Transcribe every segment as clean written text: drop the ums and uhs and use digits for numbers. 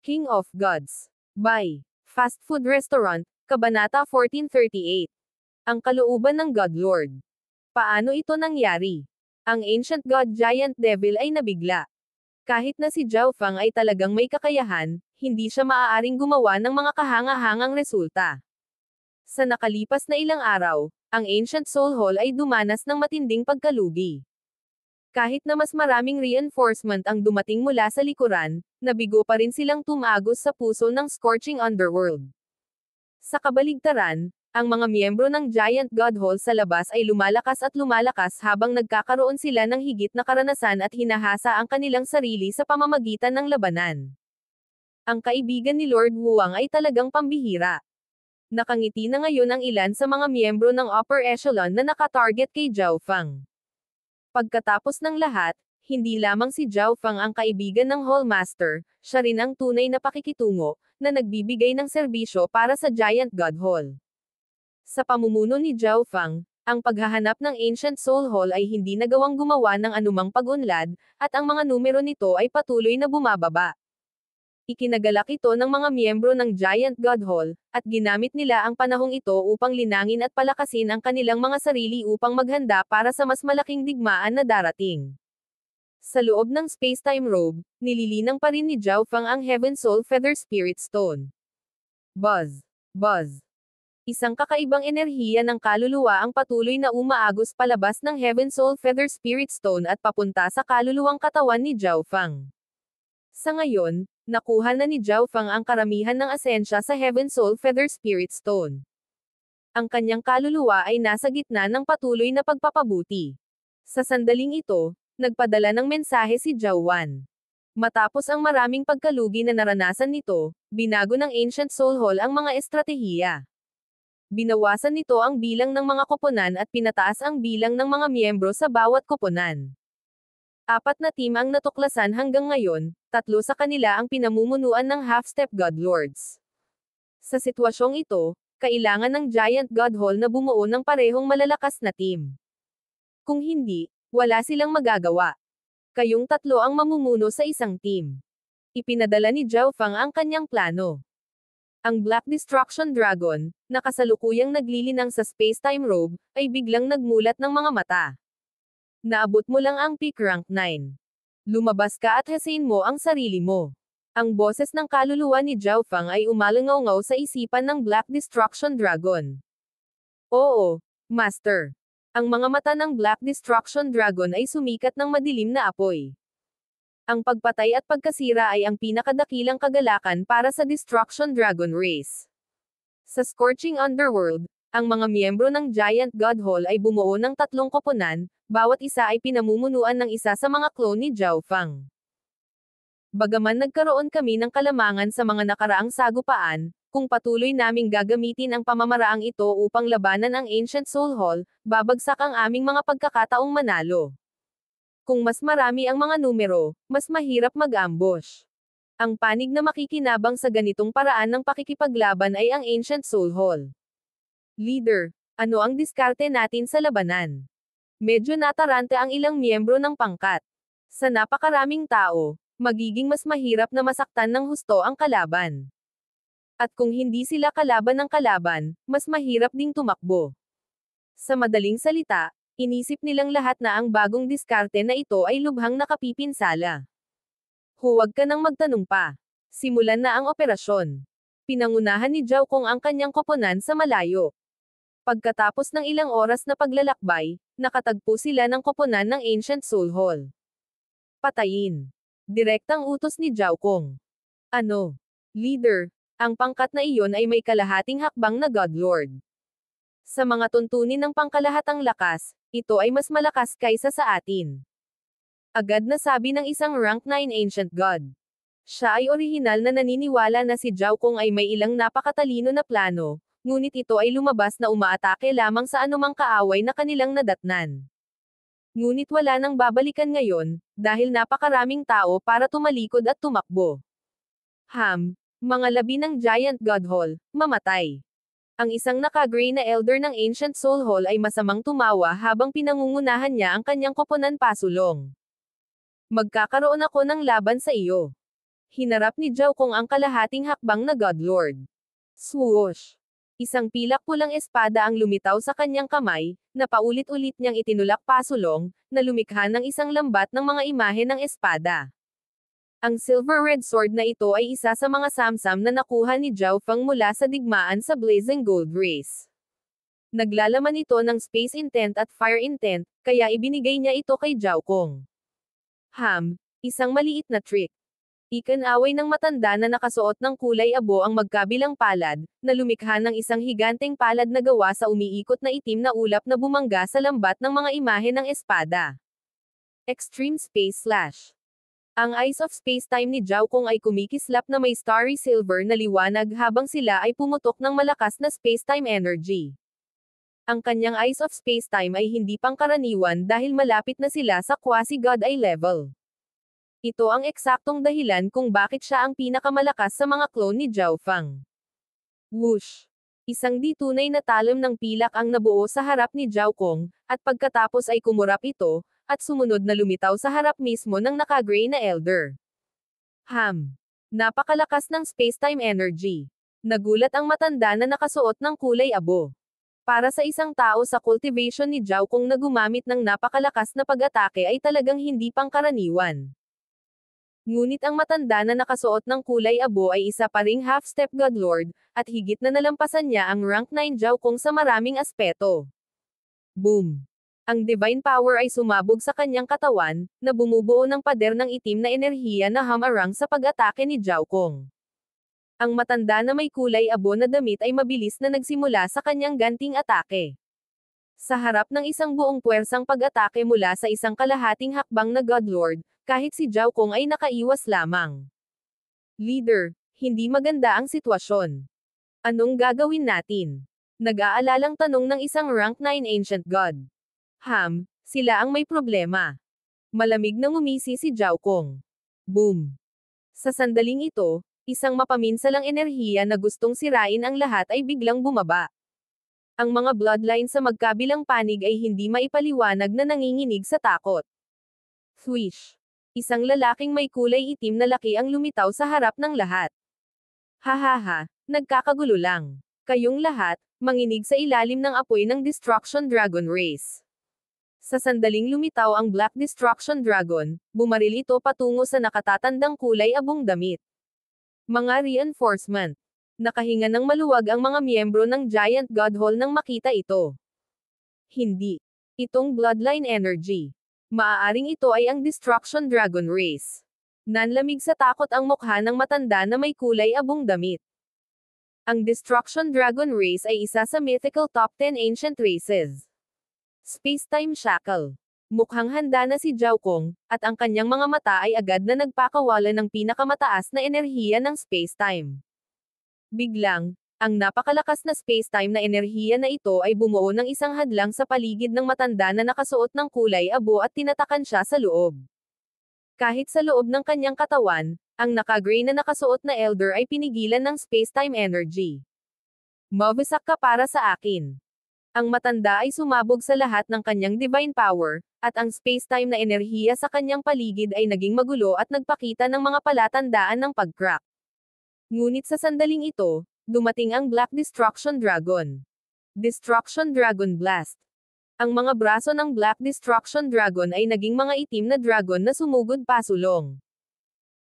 King of Gods. By Fast Food Restaurant, Kabanata 1438. Ang kalooban ng God Lord. Paano ito nangyari? Ang Ancient God Giant Devil ay nabigla. Kahit na si Zhao Fang ay talagang may kakayahan, hindi siya maaaring gumawa ng mga kahanga-hangang resulta. Sa nakalipas na ilang araw, ang Ancient Soul Hall ay dumanas ng matinding pagkalugi. Kahit na mas maraming reinforcement ang dumating mula sa likuran, nabigo pa rin silang tumagos sa puso ng scorching underworld. Sa kabaligtaran, ang mga miyembro ng Giant God Hall sa labas ay lumalakas at lumalakas habang nagkakaroon sila ng higit na karanasan at hinahasa ang kanilang sarili sa pamamagitan ng labanan. Ang kaibigan ni Lord Wuang ay talagang pambihira. Nakangiti na ngayon ang ilan sa mga miyembro ng upper echelon na nakatarget kay Zhao Fang. Pagkatapos ng lahat, hindi lamang si Zhao Fang ang kaibigan ng Hallmaster, siya rin ang tunay na pakikitungo, na nagbibigay ng serbisyo para sa Giant God Hall. Sa pamumuno ni Zhao Fang, ang paghahanap ng Ancient Soul Hall ay hindi nagawang gumawa ng anumang pag-unlad, at ang mga numero nito ay patuloy na bumababa. Ikinagalak ito ng mga miyembro ng Giant God Hall, at ginamit nila ang panahong ito upang linangin at palakasin ang kanilang mga sarili upang maghanda para sa mas malaking digmaan na darating. Sa loob ng space-time robe, nililinang pa rin ni Zhao Fang ang Heaven Soul Feather Spirit Stone. Buzz! Buzz! Isang kakaibang enerhiya ng kaluluwa ang patuloy na umaagos palabas ng Heaven Soul Feather Spirit Stone at papunta sa kaluluwang katawan ni Zhao Fang. Sa ngayon, nakuha na ni Zhao Fang ang karamihan ng asensya sa Heaven Soul Feather Spirit Stone. Ang kanyang kaluluwa ay nasa gitna ng patuloy na pagpapabuti. Sa sandaling ito, nagpadala ng mensahe si Zhao Wan. Matapos ang maraming pagkalugi na naranasan nito, binago ng Ancient Soul Hall ang mga estratehiya. Binawasan nito ang bilang ng mga koponan at pinataas ang bilang ng mga miyembro sa bawat koponan. 4 na team ang natuklasan hanggang ngayon, 3 sa kanila ang pinamumunuan ng Half-Step God Lords. Sa sitwasyong ito, kailangan ng Giant God Hall na bumuo ng parehong malalakas na team. Kung hindi, wala silang magagawa. Kayong 3 ang mamumuno sa isang team. Ipinadala ni Zhao Fang ang kanyang plano. Ang Black Destruction Dragon, na kasalukuyang naglilinang sa space-time robe, ay biglang nagmulat ng mga mata. Naabot mo lang ang peak rank 9. Lumabas ka at hasain mo ang sarili mo. Ang boses ng kaluluwa ni Zhao Fang ay umalangaw-ngaw sa isipan ng Black Destruction Dragon. Oo, Master. Ang mga mata ng Black Destruction Dragon ay sumikat ng madilim na apoy. Ang pagpatay at pagkasira ay ang pinakadakilang kagalakan para sa Destruction Dragon Race. Sa Scorching Underworld, ang mga miyembro ng Giant God Hall ay bumuo ng 3 koponan, bawat isa ay pinamumunuan ng isa sa mga clone ni Zhao Fang. Bagaman nagkaroon kami ng kalamangan sa mga nakaraang sagupaan, kung patuloy naming gagamitin ang pamamaraang ito upang labanan ang Ancient Soul Hall, babagsak ang aming mga pagkakataong manalo. Kung mas marami ang mga numero, mas mahirap mag-ambush. Ang panig na makikinabang sa ganitong paraan ng pakikipaglaban ay ang Ancient Soul Hall. Leader, ano ang diskarte natin sa labanan? Medyo nataranta ang ilang miyembro ng pangkat. Sa napakaraming tao, magiging mas mahirap na masaktan ng husto ang kalaban. At kung hindi sila kalaban ng kalaban, mas mahirap ding tumakbo. Sa madaling salita, inisip nilang lahat na ang bagong diskarte na ito ay lubhang nakapipinsala. Huwag ka nang magtanong pa. Simulan na ang operasyon. Pinangunahan ni Zhao Kong ang kanyang koponan sa malayo. Pagkatapos ng ilang oras na paglalakbay, nakatagpo sila ng koponan ng Ancient Soul Hall. Patayin. Direktang utos ni Zhao Kong. Ano? Leader, ang pangkat na iyon ay may kalahating hakbang na God Lord. Sa mga tuntunin ng pangkalahatang lakas, ito ay mas malakas kaysa sa atin. Agad na sabi ng isang rank 9 Ancient God. Siya ay orihinal na naniniwala na si Zhao Kong ay may ilang napakatalino na plano, ngunit ito ay lumabas na umaatake lamang sa anumang kaaway na kanilang nadatnan. Ngunit wala nang babalikan ngayon, dahil napakaraming tao para tumalikod at tumakbo. Mga labi ng Giant God Hall, mamatay. Ang isang naka-gray na elder ng Ancient Soul Hall ay masamang tumawa habang pinangungunahan niya ang kanyang koponan pasulong. Magkakaroon ako ng laban sa iyo. Hinarap ni Zhao Kong ang kalahating hakbang na Godlord. Swoosh! Isang pilak pulang espada ang lumitaw sa kanyang kamay, na paulit-ulit niyang itinulak pasulong, na lumikha ng isang lambat ng mga imahe ng espada. Ang silver red sword na ito ay isa sa mga samsam na nakuha ni Zhao Feng mula sa digmaan sa Blazing Gold Race. Naglalaman ito ng space intent at fire intent, kaya ibinigay niya ito kay Zhao Kong. Isang maliit na trick. Ikanaway ng matanda na nakasuot ng kulay abo ang magkabilang palad, na lumikha ng isang higanteng palad na gawa sa umiikot na itim na ulap na bumangga sa lambat ng mga imahe ng espada. Extreme Space Slash. Ang Eyes of Spacetime ni Zhao Kong ay kumikislap na may starry silver na liwanag habang sila ay pumutok ng malakas na spacetime energy. Ang kanyang Eyes of Spacetime ay hindi pangkaraniwan dahil malapit na sila sa quasi-god eye level. Ito ang eksaktong dahilan kung bakit siya ang pinakamalakas sa mga clone ni Zhao Feng. Whoosh! Isang di tunay na talam ng pilak ang nabuo sa harap ni Zhao Kong, at pagkatapos ay kumurap ito, at sumunod na lumitaw sa harap mismo ng naka-gray na elder. Napakalakas ng spacetime energy. Nagulat ang matanda na nakasuot ng kulay abo. Para sa isang tao sa cultivation ni Zhao Kong na gumamit ng napakalakas na pag-atake ay talagang hindi pangkaraniwan. Ngunit ang matanda na nakasuot ng kulay abo ay isa pa ring half-step godlord, at higit na nalampasan niya ang rank 9 Zhao Kong sa maraming aspeto. Boom! Ang divine power ay sumabog sa kanyang katawan, na bumubuo ng pader ng itim na enerhiya na hamarang sa pag-atake ni Zhao Kong. Ang matanda na may kulay abo na damit ay mabilis na nagsimula sa kanyang ganting atake. Sa harap ng isang buong puwersang pag-atake mula sa isang kalahating hakbang na godlord, kahit si Zhao Kong ay nakaiwas lamang. Leader, hindi maganda ang sitwasyon. Anong gagawin natin? Nag-aalalang tanong ng isang rank 9 ancient god. Sila ang may problema. Malamig na ngumisi si Zhao Kong. Boom! Sa sandaling ito, isang mapaminsalang enerhiya na gustong sirain ang lahat ay biglang bumaba. Ang mga bloodline sa magkabilang panig ay hindi maipaliwanag na nanginginig sa takot. Swish! Isang lalaking may kulay itim na laki ang lumitaw sa harap ng lahat. Hahaha, nagkakagulo lang. Kayong lahat, manginig sa ilalim ng apoy ng Destruction Dragon Race. Sa sandaling lumitaw ang Black Destruction Dragon, bumaril ito patungo sa nakatatandang kulay abong damit. Mga reinforcement. Nakahinga ng maluwag ang mga miyembro ng Giant God Hall nang makita ito. Hindi. Itong bloodline energy. Maaaring ito ay ang Destruction Dragon Race. Nanlamig sa takot ang mukha ng matanda na may kulay abong damit. Ang Destruction Dragon Race ay isa sa mythical top 10 ancient races. Spacetime Shackle. Mukhang handa na si Zhao Kong, at ang kanyang mga mata ay agad na nagpakawala ng pinakamataas na enerhiya ng spacetime. Biglang, ang napakalakas na spacetime na enerhiya na ito ay bumuo ng isang hadlang sa paligid ng matanda na nakasuot ng kulay abo at tinatakan siya sa loob. Kahit sa loob ng kanyang katawan, ang naka-gray na nakasuot na elder ay pinigilan ng spacetime energy. Mawasak ka para sa akin. Ang matanda ay sumabog sa lahat ng kanyang divine power, at ang spacetime na enerhiya sa kanyang paligid ay naging magulo at nagpakita ng mga palatandaan ng pag-crack. Ngunit sa sandaling ito, dumating ang Black Destruction Dragon. Destruction Dragon Blast. Ang mga braso ng Black Destruction Dragon ay naging mga itim na dragon na sumugod pasulong.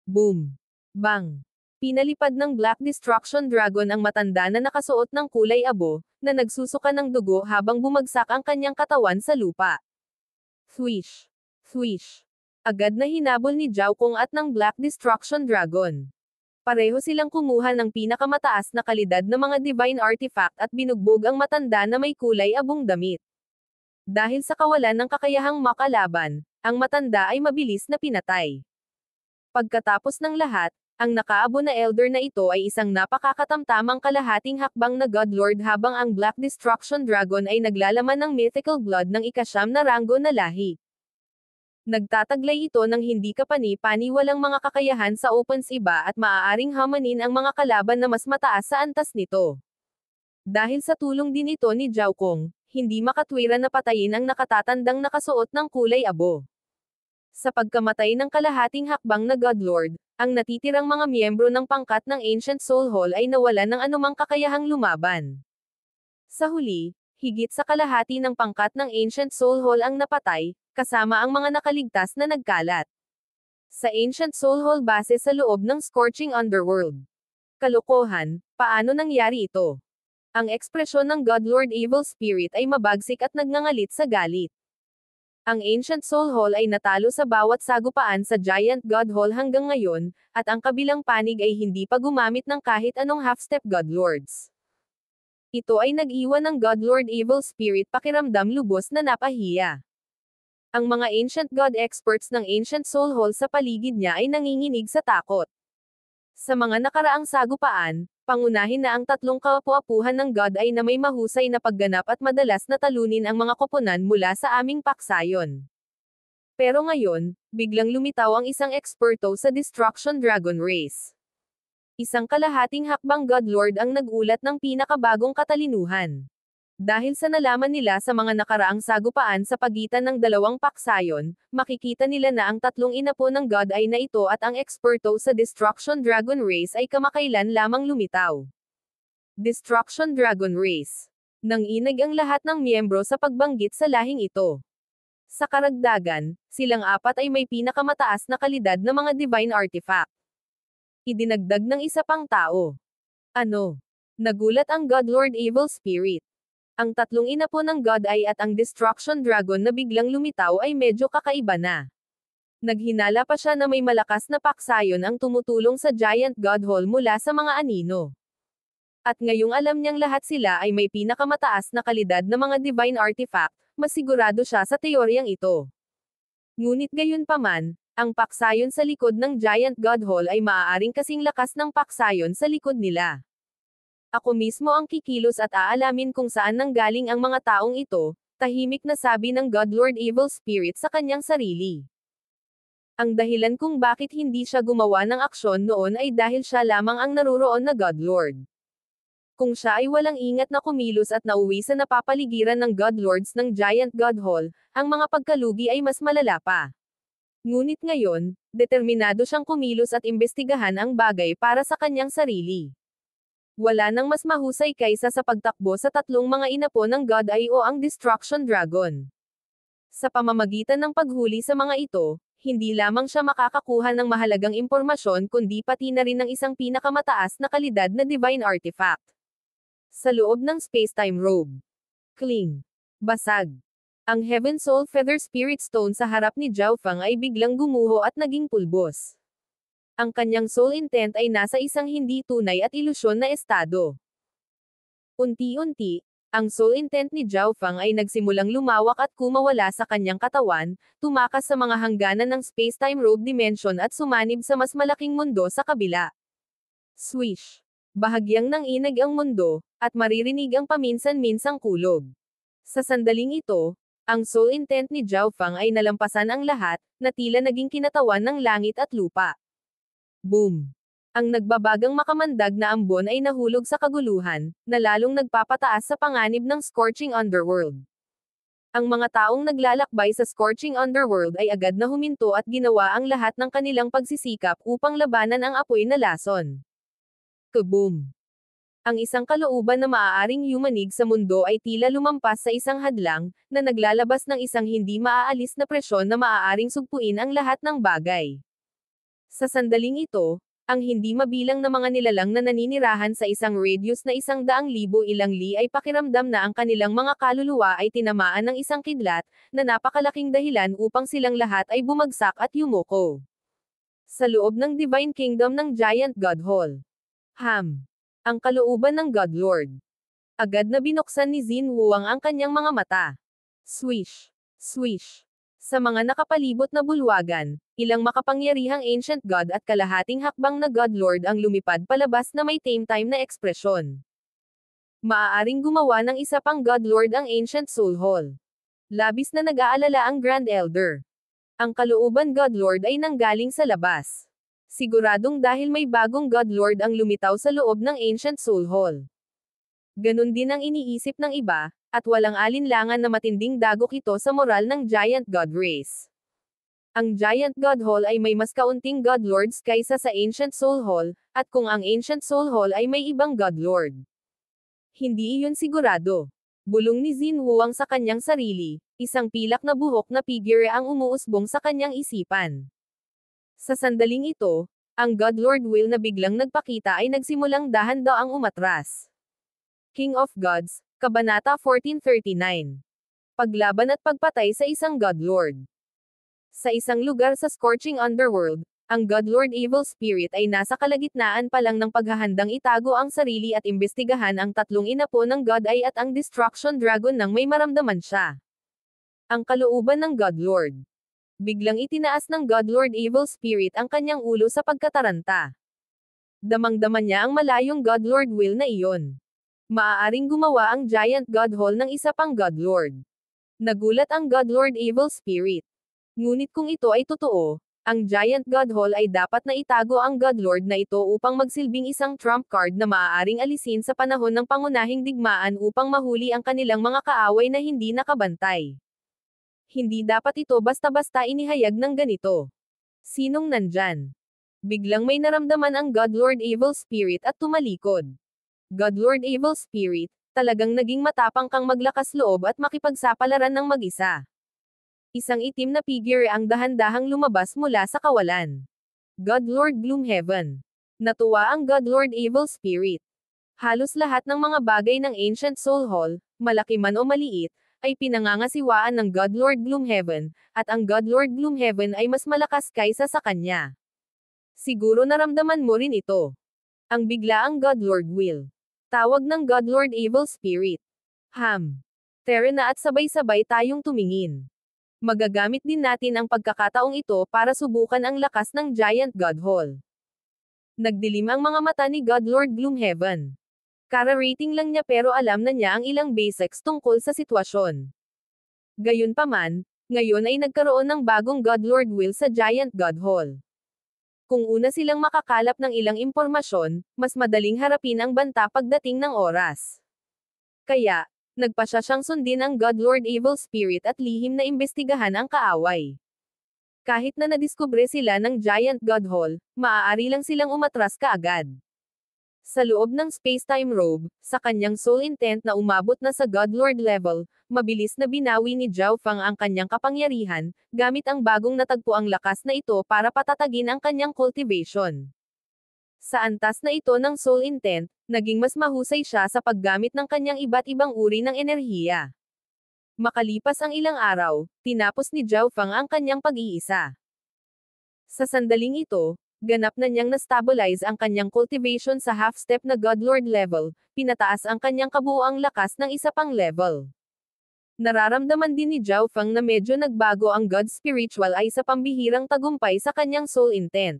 Boom! Bang! Pinalipad ng Black Destruction Dragon ang matanda na nakasuot ng kulay abo, na nagsusuka ng dugo habang bumagsak ang kanyang katawan sa lupa. Swish! Swish! Agad na hinabol ni Zhao Kong at ng Black Destruction Dragon. Pareho silang kumuha ng pinakamataas na kalidad na mga divine artifact at binugbog ang matanda na may kulay abong damit. Dahil sa kawalan ng kakayahang makalaban, ang matanda ay mabilis na pinatay. Pagkatapos ng lahat, ang nakaabo na elder na ito ay isang napakakatamtamang kalahating hakbang na godlord habang ang Black Destruction Dragon ay naglalaman ng mythical blood ng ika-9 na ranggo na lahi. Nagtataglay ito ng hindi kapani-paniwalang mga kakayahan sa opens iba at maaaring hamanin ang mga kalaban na mas mataas sa antas nito. Dahil sa tulong din ito ni Zhao Kong, hindi makatwiran na patayin ang nakatatandang nakasuot ng kulay abo. Sa pagkamatay ng kalahating hakbang na godlord, Ang natitirang mga miyembro ng pangkat ng Ancient Soul Hall ay nawalan ng anumang kakayahang lumaban. Sa huli, higit sa kalahati ng pangkat ng Ancient Soul Hall ang napatay, kasama ang mga nakaligtas na nagkalat sa Ancient Soul Hall base sa loob ng Scorching Underworld. Kalokohan, paano nangyari ito? Ang ekspresyon ng Godlord Evil Spirit ay mabagsik at nagngangalit sa galit. Ang Ancient Soul Hall ay natalo sa bawat sagupaan sa Giant God Hall hanggang ngayon, at ang kabilang panig ay hindi pa gumamit ng kahit anong half-step Godlords. Ito ay nag-iwan ng Godlord Evil Spirit pakiramdam lubos na napahiya. Ang mga Ancient God experts ng Ancient Soul Hall sa paligid niya ay nanginginig sa takot. Sa mga nakaraang sagupaan, pangunahin na ang tatlong kapu-apuhan ng God ay na may mahusay na pagganap at madalas na talunin ang mga koponan mula sa aming paksayon. Pero ngayon, biglang lumitaw ang isang eksperto sa Destruction Dragon Race. Isang kalahating hakbang Godlord ang nag-ulat ng pinakabagong katalinuhan. Dahil sa nalaman nila sa mga nakaraang sagupaan sa pagitan ng dalawang paksayon, makikita nila na ang tatlong inapo ng God ay na ito at ang eksperto sa Destruction Dragon Race ay kamakailan lamang lumitaw. Destruction Dragon Race. Nanginig ang lahat ng miyembro sa pagbanggit sa lahing ito. Sa karagdagan, silang apat ay may pinakamataas na kalidad na mga divine artifact. Idinagdag ng isa pang tao. Ano? Nagulat ang Godlord Evil Spirit. Ang tatlong inapo ng God Eye at ang Destruction Dragon na biglang lumitaw ay medyo kakaiba na. Naghinala pa siya na may malakas na paksayon ang tumutulong sa Giant God Hall mula sa mga anino. At ngayong alam niyang lahat sila ay may pinakamataas na kalidad na mga divine artifact, masigurado siya sa teoryang ito. Ngunit gayunpaman, ang paksayon sa likod ng Giant God Hall ay maaaring kasing lakas ng paksayon sa likod nila. Ako mismo ang kikilos at aalamin kung saan nanggaling ang mga taong ito, tahimik na sabi ng Godlord Evil Spirit sa kanyang sarili. Ang dahilan kung bakit hindi siya gumawa ng aksyon noon ay dahil siya lamang ang naruroon na Godlord. Kung siya ay walang ingat na kumilos at nauwi sa napapaligiran ng Godlords ng Giant God Hall, ang mga pagkalugi ay mas malala pa. Ngunit ngayon, determinado siyang kumilos at imbestigahan ang bagay para sa kanyang sarili. Wala nang mas mahusay kaysa sa pagtakbo sa tatlong mga inapo ng God Eye o ang Destruction Dragon. Sa pamamagitan ng paghuli sa mga ito, hindi lamang siya makakakuha ng mahalagang impormasyon kundi pati na rin ng isang pinakamataas na kalidad na divine artifact. Sa loob ng Spacetime Robe. Kling. Basag. Ang Heaven Soul Feather Spirit Stone sa harap ni Zhao Feng ay biglang gumuho at naging pulbos. Ang kanyang soul intent ay nasa isang hindi tunay at ilusyon na estado. Unti-unti, ang soul intent ni Zhao Feng ay nagsimulang lumawak at kumawala sa kanyang katawan, tumakas sa mga hangganan ng Spacetime Robe Dimension at sumanib sa mas malaking mundo sa kabila. Swish! Bahagyang nanginig ang mundo, at maririnig ang paminsan-minsang kulog. Sa sandaling ito, ang soul intent ni Zhao Feng ay nalampasan ang lahat, na tila naging kinatawan ng langit at lupa. Boom! Ang nagbabagang makamandag na ambon ay nahulog sa kaguluhan, na lalong nagpapataas sa panganib ng Scorching Underworld. Ang mga taong naglalakbay sa Scorching Underworld ay agad na huminto at ginawa ang lahat ng kanilang pagsisikap upang labanan ang apoy na lason. Kaboom! Ang isang kalooban na maaaring yumanig sa mundo ay tila lumampas sa isang hadlang, na naglalabas ng isang hindi maaalis na presyon na maaaring sugpuin ang lahat ng bagay. Sa sandaling ito, ang hindi mabilang na mga nilalang na naninirahan sa isang radius na 100,000 ilang li ay pakiramdam na ang kanilang mga kaluluwa ay tinamaan ng isang kidlat, na napakalaking dahilan upang silang lahat ay bumagsak at yumuko. Sa loob ng Divine Kingdom ng Giant God Hall. Ang kalooban ng Godlord. Agad na binuksan ni Xin Wuang ang kanyang mga mata. Swish! Swish! Sa mga nakapalibot na bulwagan, ilang makapangyarihang ancient god at kalahating hakbang na Godlord ang lumipad palabas na may tame time na ekspresyon. Maaaring gumawa ng isa pang Godlord ang Ancient Soul Hall. Labis na nag-aalala ang Grand Elder. Ang kalooban Godlord ay nanggaling sa labas. Siguradong dahil may bagong Godlord ang lumitaw sa loob ng Ancient Soul Hall. Ganon din ang iniisip ng iba, at walang alinlangan na matinding dagok ito sa moral ng Giant God Race. Ang Giant God Hall ay may mas kaunting God Lords kaysa sa Ancient Soul Hall, at kung ang Ancient Soul Hall ay may ibang God Lord. Hindi iyon sigurado. Bulong ni Xin Huang sa kanyang sarili, isang pilak na buhok na figure ang umuusbong sa kanyang isipan. Sa sandaling ito, ang God Lord Will na biglang nagpakita ay nagsimulang dahan-daang umatras. King of Gods, Kabanata 1439. Paglaban at pagpatay sa isang God Lord. Sa isang lugar sa scorching underworld, ang God Lord Evil Spirit ay nasa kalagitnaan pa lang ng paghahandang itago ang sarili at imbestigahan ang tatlong inapo ng God Eye at ang Destruction Dragon nang may maramdaman siya. Ang kalooban ng God Lord. Biglang itinaas ng God Lord Evil Spirit ang kanyang ulo sa pagkataranta. Damang-daman niya ang malayong God Lord Will na iyon. Maaaring gumawa ang Giant God Hall ng isa pang God Lord. Nagulat ang God Lord Evil Spirit. Ngunit kung ito ay totoo, ang Giant God Hall ay dapat na itago ang God Lord na ito upang magsilbing isang trump card na maaaring alisin sa panahon ng pangunahing digmaan upang mahuli ang kanilang mga kaaway na hindi nakabantay. Hindi dapat ito basta-basta inihayag ng ganito. Sinong nandyan? Biglang may naramdaman ang God Lord Evil Spirit at tumalikod. God Lord Evil Spirit, talagang naging matapang kang maglakas loob at makipagsapalaran ng mag-isa. Isang itim na figure ang dahan-dahang lumabas mula sa kawalan. God Lord Gloomhaven. Natuwa ang God Lord Evil Spirit. Halos lahat ng mga bagay ng Ancient Soul Hall, malaki man o maliit, ay pinangangasiwaan ng God Lord Gloomhaven, at ang God Lord Gloomhaven ay mas malakas kaysa sa kanya. Siguro naramdaman mo rin ito. Ang biglaang God Lord Will. Tawag ng God Lord Evil Spirit. Tara na at sabay-sabay tayong tumingin. Magagamit din natin ang pagkakataong ito para subukan ang lakas ng Giant God Hall. Nagdilim ang mga mata ni God Lord Gloomhaven. Kara-rating lang niya pero alam na niya ang ilang basics tungkol sa sitwasyon. Gayunpaman, ngayon ay nagkaroon ng bagong God Lord Will sa Giant God Hall. Kung una silang makakalap ng ilang impormasyon, mas madaling harapin ang banta pagdating ng oras. Kaya, nagpasya siyang sundin ang God Lord Evil Spirit at lihim na imbestigahan ang kaaway. Kahit na nadiskubre sila ng Giant God Hall, maaari lang silang umatras kaagad. Sa loob ng space-time robe, sa kanyang soul intent na umabot na sa God Lord level, mabilis na binawi ni Zhao Fang ang kanyang kapangyarihan, gamit ang bagong natagpuang lakas na ito para patatagin ang kanyang cultivation. Sa antas na ito ng soul intent, naging mas mahusay siya sa paggamit ng kanyang iba't ibang uri ng enerhiya. Makalipas ang ilang araw, tinapos ni Zhao Fang ang kanyang pag-iisa. Sa sandaling ito, ganap na niyang na-stabilize ang kanyang cultivation sa half-step na God Lord level, pinataas ang kanyang kabuuang lakas ng isa pang level. Nararamdaman din ni Zhao Fang na medyo nagbago ang God Spiritual ay sa pambihirang tagumpay sa kanyang soul intent.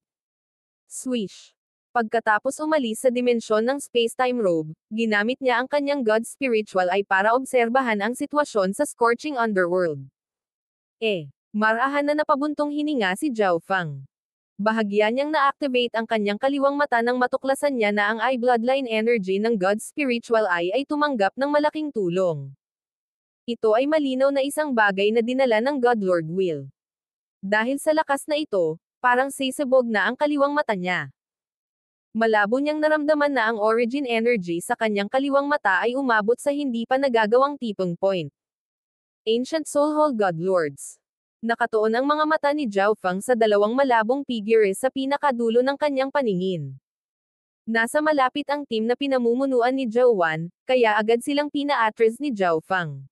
Swish! Pagkatapos umalis sa dimensyon ng space-time robe, ginamit niya ang kanyang God Spiritual ay para obserbahan ang sitwasyon sa scorching underworld. Marahan na napabuntong hininga si Zhao Fang. Bahagya niyang na-activate ang kanyang kaliwang mata nang matuklasan niya na ang eye bloodline energy ng God Spiritual Eye ay tumanggap ng malaking tulong. Ito ay malinaw na isang bagay na dinala ng God Lord Will. Dahil sa lakas na ito, parang sisibog na ang kaliwang mata niya. Malabo niyang naramdaman na ang origin energy sa kanyang kaliwang mata ay umabot sa hindi pa nagagawang tipong point. Ancient Soul Hall God Lords. Nakatuon ang mga mata ni Zhao Fang sa dalawang malabong figure sa pinakadulo ng kanyang paningin. Nasa malapit ang team na pinamumunuan ni Zhao Wan, kaya agad silang pina-address ni Zhao Fang.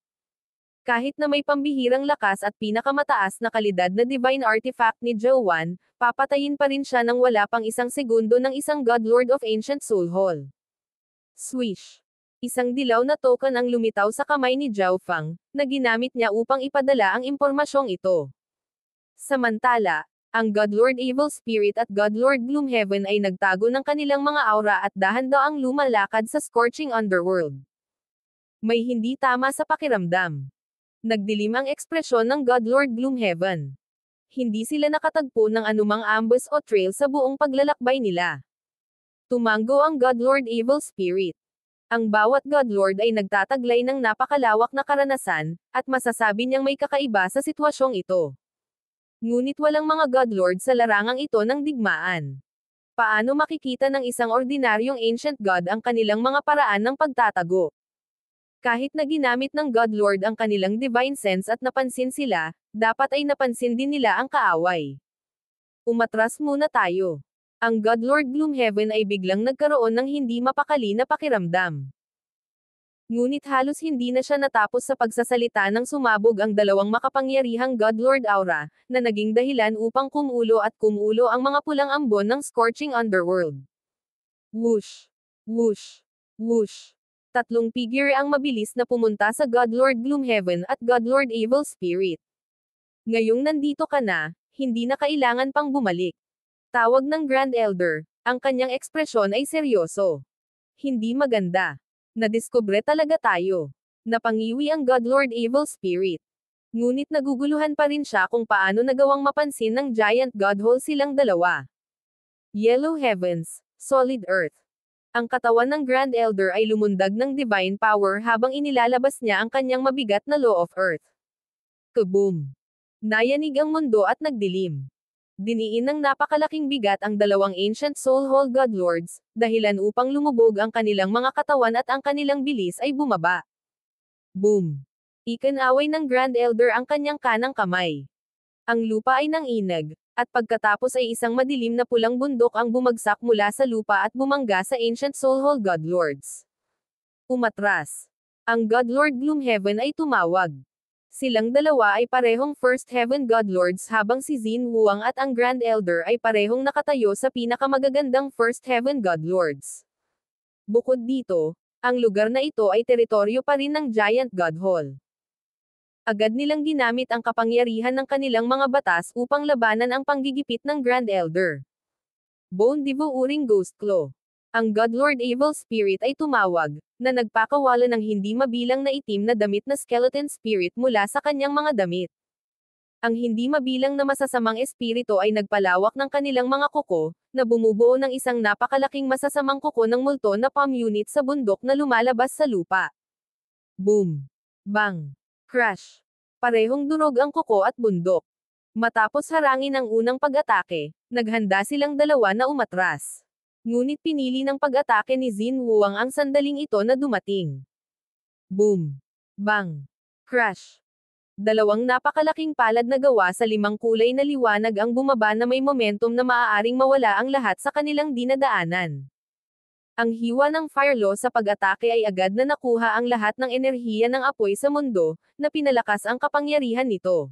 Kahit na may pambihirang lakas at pinakamataas na kalidad na divine artifact ni Zhao Wan, papatayin pa rin siya nang wala pang isang segundo ng isang God Lord of Ancient Soul Hall. Swish! Isang dilaw na token ang lumitaw sa kamay ni Zhao Fang, na ginamit niya upang ipadala ang impormasyong ito. Samantala, ang God Lord Evil Spirit at God Lord Gloomhaven ay nagtago ng kanilang mga aura at dahan-daang lumalakad sa scorching underworld. May hindi tama sa pakiramdam. Nagdilim ang ekspresyon ng God Lord Gloomhaven. Hindi sila nakatagpo ng anumang ambush o trail sa buong paglalakbay nila. Tumango ang God Lord Evil Spirit. Ang bawat God Lord ay nagtataglay ng napakalawak na karanasan, at masasabi niyang may kakaiba sa sitwasyong ito. Ngunit walang mga godlord sa larangang ito ng digmaan. Paano makikita ng isang ordinaryong ancient god ang kanilang mga paraan ng pagtatago? Kahit na ginamit ng godlord ang kanilang divine sense at napansin sila, dapat ay napansin din nila ang kaaway. Umatras muna tayo. Ang godlord Gloomhaven ay biglang nagkaroon ng hindi mapakali na pakiramdam. Ngunit halos hindi na siya natapos sa pagsasalita nang sumabog ang dalawang makapangyarihang godlord aura, na naging dahilan upang kumulo ang mga pulang ambon ng scorching underworld. Whoosh! Whoosh! Whoosh! Tatlong figure ang mabilis na pumunta sa Godlord Gloomhaven at Godlord Evil Spirit. Ngayong nandito ka na, hindi na kailangan pang bumalik. Tawag ng Grand Elder, ang kanyang ekspresyon ay seryoso. Hindi maganda. Nadiskubre talaga tayo. Napangiwi ang Godlord Evil Spirit. Ngunit naguguluhan pa rin siya kung paano nagawang mapansin ng Giant Godhole silang dalawa. Yellow Heavens, Solid Earth. Ang katawan ng Grand Elder ay lumundag ng divine power habang inilalabas niya ang kanyang mabigat na Law of Earth. Kaboom! Nayanig ang mundo at nagdilim. Diniin ng napakalaking bigat ang dalawang ancient soul-hole godlords, dahilan upang lumubog ang kanilang mga katawan at ang kanilang bilis ay bumaba. Boom! Ikinaway ng Grand Elder ang kanyang kanang kamay. Ang lupa ay nanginag, at pagkatapos ay isang madilim na pulang bundok ang bumagsak mula sa lupa at bumangga sa ancient soul-hole godlords. Umatras. Ang Godlord Gloomhaven ay tumawag. Silang dalawa ay parehong First Heaven Godlords habang si Xin Wuang at ang Grand Elder ay parehong nakatayo sa pinakamagagandang First Heaven Godlords. Bukod dito, ang lugar na ito ay teritoryo pa rin ng Giant Godhole. Agad nilang ginamit ang kapangyarihan ng kanilang mga batas upang labanan ang panggigipit ng Grand Elder. Bone Devouring Ghost Claw. Ang Godlord Evil Spirit ay tumawag, na nagpakawala ng hindi mabilang na itim na damit na skeleton spirit mula sa kanyang mga damit. Ang hindi mabilang na masasamang espiritu ay nagpalawak ng kanilang mga kuko, na bumubuo ng isang napakalaking masasamang kuko ng multo na palm unit sa bundok na lumalabas sa lupa. Boom! Bang! Crash! Parehong durog ang kuko at bundok. Matapos harangin ang unang pag-atake, naghanda silang dalawa na umatras. Ngunit pinili ng pag-atake ni Xin Wuang ang sandaling ito na dumating. Boom! Bang! Crash! Dalawang napakalaking palad na gawa sa limang kulay na liwanag ang bumaba na may momentum na maaaring mawala ang lahat sa kanilang dinadaanan. Ang hiwa ng Fire Law sa pag-atake ay agad na nakuha ang lahat ng enerhiya ng apoy sa mundo, na pinalakas ang kapangyarihan nito.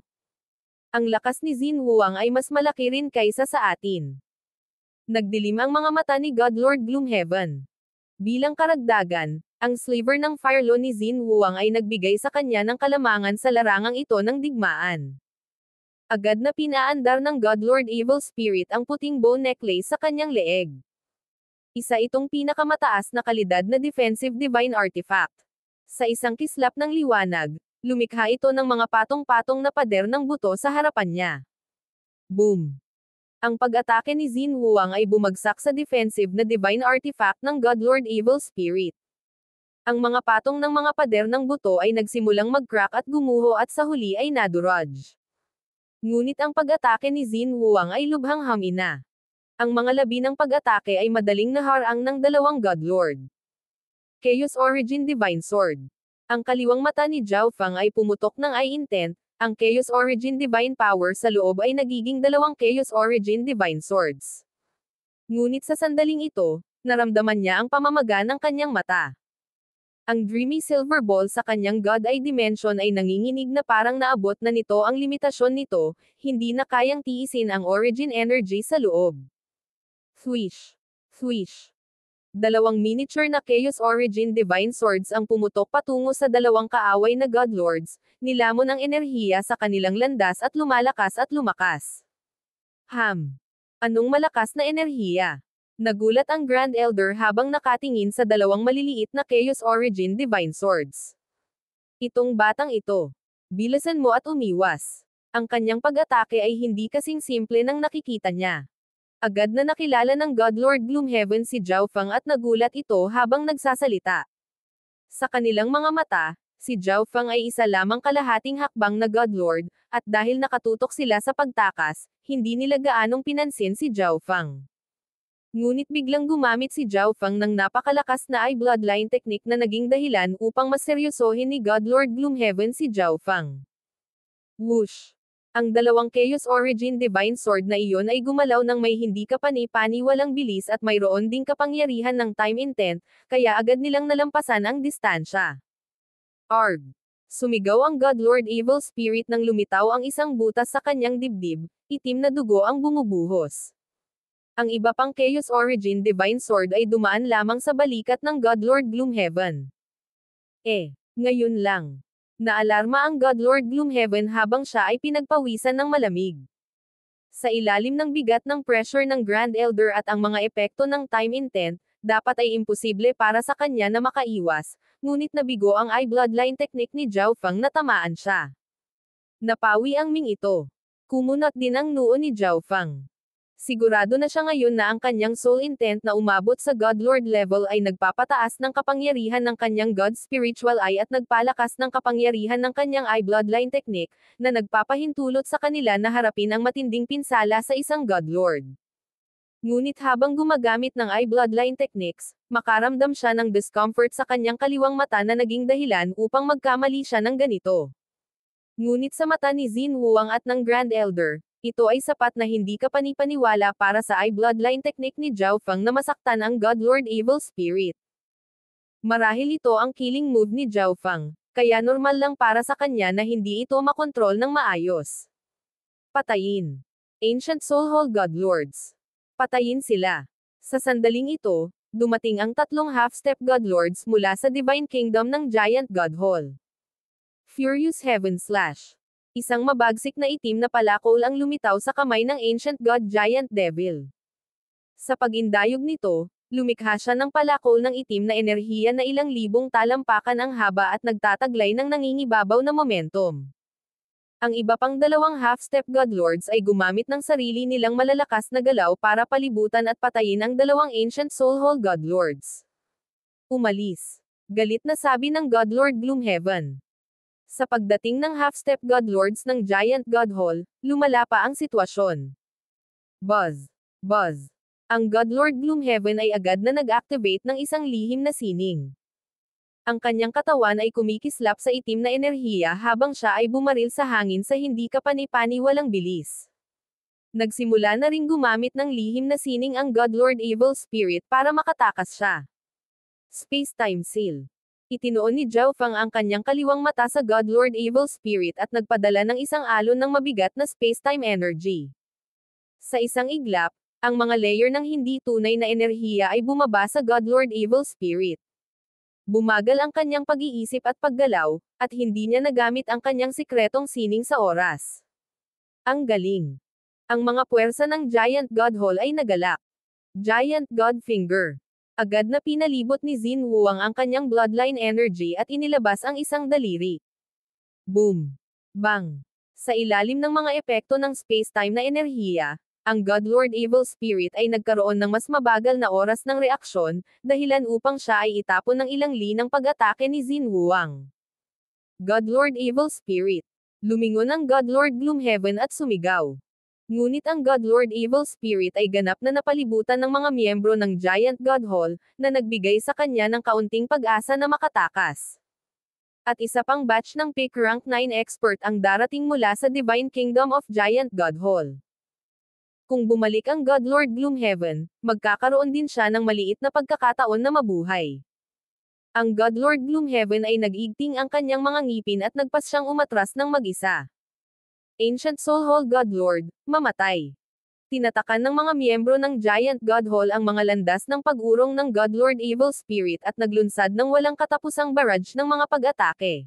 Ang lakas ni Xin Wuang ay mas malaki rin kaysa sa atin. Nagdilim ang mga mata ni Godlord Gloomhaven. Bilang karagdagan, ang sliver ng Fire Law ni Xin Wuang ay nagbigay sa kanya ng kalamangan sa larangang ito ng digmaan. Agad na pinaandar ng Godlord Evil Spirit ang puting bone necklace sa kanyang leeg. Isa itong pinakamataas na kalidad na defensive divine artifact. Sa isang kislap ng liwanag, lumikha ito ng mga patong-patong na pader ng buto sa harapan niya. Boom! Ang pag-atake ni Xin Wuang ay bumagsak sa defensive na divine artifact ng Godlord Evil Spirit. Ang mga patong ng mga pader ng buto ay nagsimulang mag-crack at gumuho at sa huli ay nadurog. Ngunit ang pag-atake ni Xin Wuang ay lubhang hamina. Ang mga labi ng pag-atake ay madaling naharang ng dalawang Godlord. Chaos Origin Divine Sword. Ang kaliwang mata ni Zhao Fang ay pumutok ng eye intent, ang Chaos Origin Divine Power sa loob ay nagiging dalawang Chaos Origin Divine Swords. Ngunit sa sandaling ito, naramdaman niya ang pamamaga ng kanyang mata. Ang dreamy silver ball sa kanyang God Eye Dimension ay nanginginig na parang naabot na nito ang limitasyon nito, hindi na kayang tiisin ang origin energy sa loob. Swish! Swish! Dalawang miniature na Chaos Origin Divine Swords ang pumutok patungo sa dalawang kaaway na Godlords, nilamon ang enerhiya sa kanilang landas at lumakas. Anong malakas na enerhiya? Nagulat ang Grand Elder habang nakatingin sa dalawang maliliit na Chaos Origin Divine Swords. Itong batang ito. Bilisan mo at umiwas. Ang kanyang pag-atake ay hindi kasing simple ng nakikita niya. Agad na nakilala ng Godlord Gloomhaven si Zhao Fang at nagulat ito habang nagsasalita. Sa kanilang mga mata, si Zhao Fang ay isa lamang kalahating hakbang na Godlord, at dahil nakatutok sila sa pagtakas, hindi nila gaanong pinansin si Zhao Fang. Ngunit biglang gumamit si Zhao Fang ng napakalakas na eye bloodline technique na naging dahilan upang mas seryosohin ni Godlord Gloomhaven si Zhao Fang. Whoosh! Ang dalawang Chaos Origin Divine Sword na iyon ay gumalaw ng may hindi kapani-paniwalang bilis at mayroon ding kapangyarihan ng time intent, kaya agad nilang nalampasan ang distansya. Arg! Sumigaw ang Godlord Evil Spirit nang lumitaw ang isang butas sa kanyang dibdib, itim na dugo ang bumubuhos. Ang iba pang Chaos Origin Divine Sword ay dumaan lamang sa balikat ng Godlord Gloomhaven. Ngayon lang. Naalarma ang Godlord Gloomhaven habang siya ay pinagpawisan ng malamig. Sa ilalim ng bigat ng pressure ng Grand Elder at ang mga epekto ng time intent, dapat ay imposible para sa kanya na makaiwas, ngunit nabigo ang eye bloodline technique ni Zhao Fang na tamaan siya. Napawi ang Ming ito. Kumunot din ang noo ni Zhao Fang. Sigurado na siya ngayon na ang kanyang soul intent na umabot sa Godlord level ay nagpapataas ng kapangyarihan ng kanyang God Spiritual Eye at nagpalakas ng kapangyarihan ng kanyang eye bloodline technique, na nagpapahintulot sa kanila na harapin ang matinding pinsala sa isang Godlord. Ngunit habang gumagamit ng eye bloodline techniques, makaramdam siya ng discomfort sa kanyang kaliwang mata na naging dahilan upang magkamali siya ng ganito. Ngunit sa mata ni Xin Huang at ng Grand Elder, ito ay sapat na hindi kapani-paniwala para sa eye bloodline technique ni Zhao Fang na masaktan ang Godlord Evil Spirit. Marahil ito ang killing move ni Zhao Fang, kaya normal lang para sa kanya na hindi ito makontrol ng maayos. Patayin. Ancient Soul Hall Godlords. Patayin sila. Sa sandaling ito, dumating ang tatlong half-step Godlords mula sa Divine Kingdom ng Giant God Hall. Furious Heaven Slash. Isang mabagsik na itim na palakol ang lumitaw sa kamay ng Ancient God Giant Devil. Sa pag-indayog nito, lumikha siya ng palakol ng itim na enerhiya na ilang libong talampakan ang haba at nagtataglay ng nangingibabaw na momentum. Ang iba pang dalawang half-step Godlords ay gumamit ng sarili nilang malalakas na galaw para palibutan at patayin ang dalawang Ancient Soul Hall Godlords. Umalis. Galit na sabi ng Godlord Gloomhaven. Sa pagdating ng half-step Godlords ng Giant God Hall, lumala pa ang sitwasyon. Buzz! Buzz! Ang Godlord Gloomhaven ay agad na nag-activate ng isang lihim na sining. Ang kanyang katawan ay kumikislap sa itim na enerhiya habang siya ay bumaril sa hangin sa hindi kapani-paniwalang bilis. Nagsimula na ring gumamit ng lihim na sining ang Godlord Evil Spirit para makatakas siya. Space-time seal. Itinoon ni Zhao Fang ang kanyang kaliwang mata sa Godlord Evil Spirit at nagpadala ng isang alon ng mabigat na space-time energy. Sa isang iglap, ang mga layer ng hindi tunay na enerhiya ay bumaba sa Godlord Evil Spirit. Bumagal ang kanyang pag-iisip at paggalaw, at hindi niya nagamit ang kanyang sikretong sining sa oras. Ang galing! Ang mga puwersa ng Giant God Hall ay nagalak. Giant God Finger. Agad na pinalibot ni Xin Huang ang kanyang bloodline energy at inilabas ang isang daliri. Boom! Bang! Sa ilalim ng mga epekto ng space-time na enerhiya, ang Godlord Evil Spirit ay nagkaroon ng mas mabagal na oras ng reaksyon, dahilan upang siya ay itapon ng ilang linang pag-atake ni Xin Huang. Godlord Evil Spirit. Lumingon ang Godlord Gloomhaven at sumigaw. Ngunit ang Godlord Evil Spirit ay ganap na napalibutan ng mga miyembro ng Giant God Hall, na nagbigay sa kanya ng kaunting pag-asa na makatakas. At isa pang batch ng Peak Rank 9 expert ang darating mula sa Divine Kingdom of Giant God Hall. Kung bumalik ang Godlord Gloomhaven, magkakaroon din siya ng maliit na pagkakataon na mabuhay. Ang Godlord Gloomhaven ay nag-igting ang kanyang mga ngipin at nagpas siyang umatras ng mag-isa. Ancient Soul Hall Godlord, mamatay. Tinatakan ng mga miyembro ng Giant God Hall ang mga landas ng pag-urong ng Godlord Evil Spirit at naglunsad ng walang katapusang barrage ng mga pag-atake.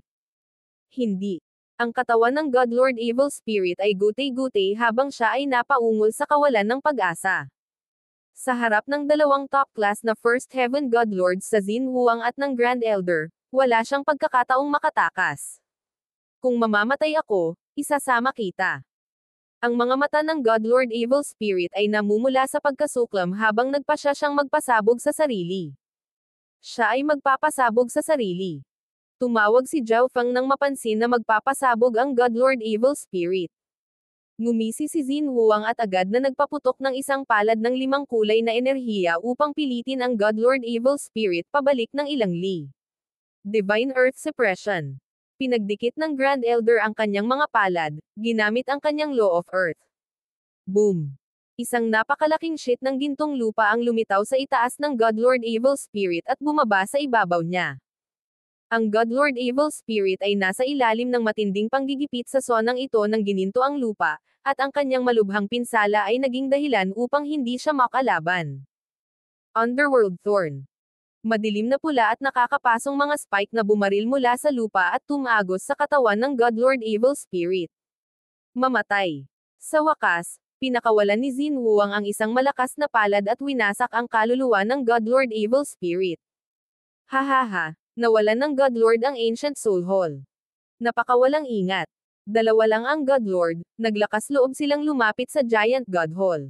Hindi. Ang katawan ng Godlord Evil Spirit ay gutay-gutay habang siya ay napaungol sa kawalan ng pag-asa. Sa harap ng dalawang top-class na First Heaven Godlords sa Xin Huang at ng Grand Elder, wala siyang pagkakataong makatakas. Kung mamamatay ako, isasama kita. Ang mga mata ng Godlord Evil Spirit ay namumula sa pagkasuklam habang nagpasya siyang magpasabog sa sarili. Siya ay magpapasabog sa sarili. Tumawag si Zhao Feng nang mapansin na magpapasabog ang Godlord Evil Spirit. Ngumisi si Xin Huang at agad na nagpaputok ng isang palad ng 5 kulay na enerhiya upang pilitin ang Godlord Evil Spirit pabalik ng ilang li. Divine Earth Suppression. Pinagdikit ng Grand Elder ang kanyang mga palad, ginamit ang kanyang Law of Earth. Boom! Isang napakalaking sheet ng gintong lupa ang lumitaw sa itaas ng Godlord Evil Spirit at bumaba sa ibabaw niya. Ang Godlord Evil Spirit ay nasa ilalim ng matinding panggigipit sa sonang ito ng gininto ang lupa, at ang kanyang malubhang pinsala ay naging dahilan upang hindi siya makalaban. Underworld Thorn. Madilim na pula at nakakapasong mga spike na bumaril mula sa lupa at tumagos sa katawan ng Godlord Evil Spirit. Mamatay. Sa wakas, pinakawalan ni Xin Huang ang isang malakas na palad at winasak ang kaluluwa ng Godlord Evil Spirit. Hahaha. Nawalan ng Godlord ang Ancient Soul Hall. Napakawalang ingat. 2 lang ang Godlord, naglakas loob silang lumapit sa Giant God Hall.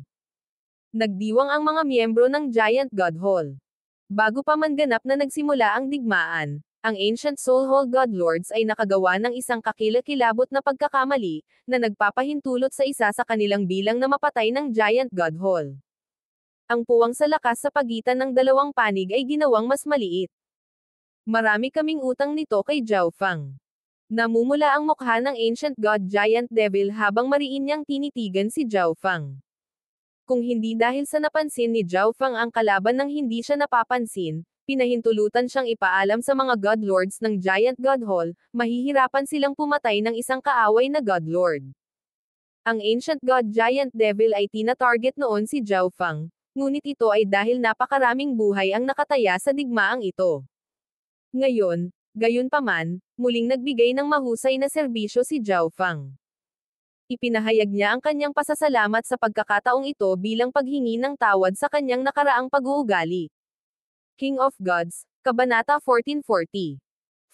Nagdiwang ang mga miyembro ng Giant God Hall. Bago pa man ganap na nagsimula ang digmaan, ang Ancient Soul Hall Godlords ay nakagawa ng isang kakilakilabot na pagkakamali, na nagpapahintulot sa isa sa kanilang bilang na mapatay ng Giant God Hall. Ang puwang sa lakas sa pagitan ng 2 panig ay ginawang mas maliit. Marami kaming utang nito kay Zhao Feng. Namumula ang mukha ng Ancient God Giant Devil habang mariin niyang tinitigan si Zhao Feng. Kung hindi dahil sa napansin ni Zhao Feng ang kalaban nang hindi siya napapansin, pinahintulutan siyang ipaalam sa mga Godlords ng Giant God Hall, mahihirapan silang pumatay ng isang kaaway na Godlord. Ang Ancient God Giant Devil ay tina-target noon si Zhao Feng, ngunit ito ay dahil napakaraming buhay ang nakataya sa digmaang ito. Ngayon, gayunpaman, muling nagbigay ng mahusay na serbisyo si Zhao Feng. Ipinahayag niya ang kanyang pasasalamat sa pagkakataong ito bilang paghingi ng tawad sa kanyang nakaraang pag-uugali. King of Gods, Kabanata 1440.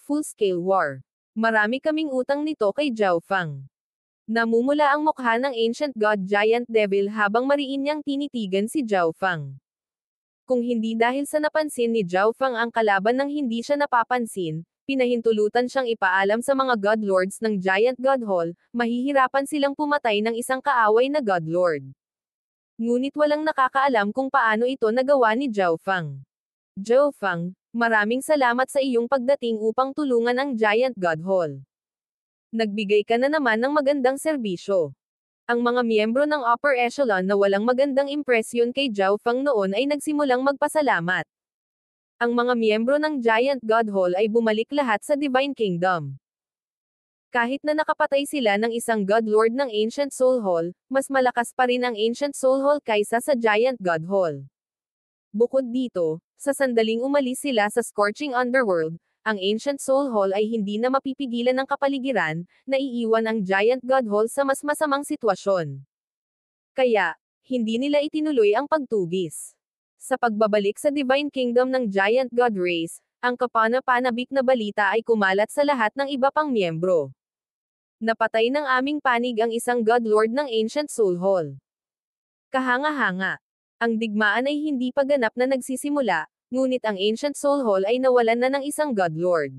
Full-Scale War. Marami kaming utang nito kay Zhao Feng. Namumula ang mukha ng Ancient God Giant Devil habang mariin niyang tinitigan si Zhao Feng. Kung hindi dahil sa napansin ni Zhao Feng ang kalaban nang hindi siya napapansin, pinahintulutan siyang ipaalam sa mga Godlords ng Giant God Hall, mahihirapan silang pumatay ng isang kaaway na Godlord. Ngunit walang nakakaalam kung paano ito nagawa ni Zhao Feng. Zhao Feng, maraming salamat sa iyong pagdating upang tulungan ang Giant God Hall. Nagbigay ka na naman ng magandang serbisyo. Ang mga miyembro ng upper echelon na walang magandang impresyon kay Zhao Feng noon ay nagsimulang magpasalamat. Ang mga miyembro ng Giant God Hall ay bumalik lahat sa Divine Kingdom. Kahit na nakapatay sila ng isang Godlord ng Ancient Soul Hall, mas malakas pa rin ang Ancient Soul Hall kaysa sa Giant God Hall. Bukod dito, sa sandaling umalis sila sa Scorching Underworld, ang Ancient Soul Hall ay hindi na mapipigilan ng kapaligiran, naiiwan ang Giant God Hall sa mas masamang sitwasyon. Kaya, hindi nila itinuloy ang pagtugis. Sa pagbabalik sa Divine Kingdom ng Giant God Race, ang kapana-panabik na balita ay kumalat sa lahat ng iba pang miyembro. Napatay ng aming panig ang isang Godlord ng Ancient Soul Hall. Kahanga-hanga. Ang digmaan ay hindi pa ganap na nagsisimula, ngunit ang Ancient Soul Hall ay nawalan na ng isang Godlord.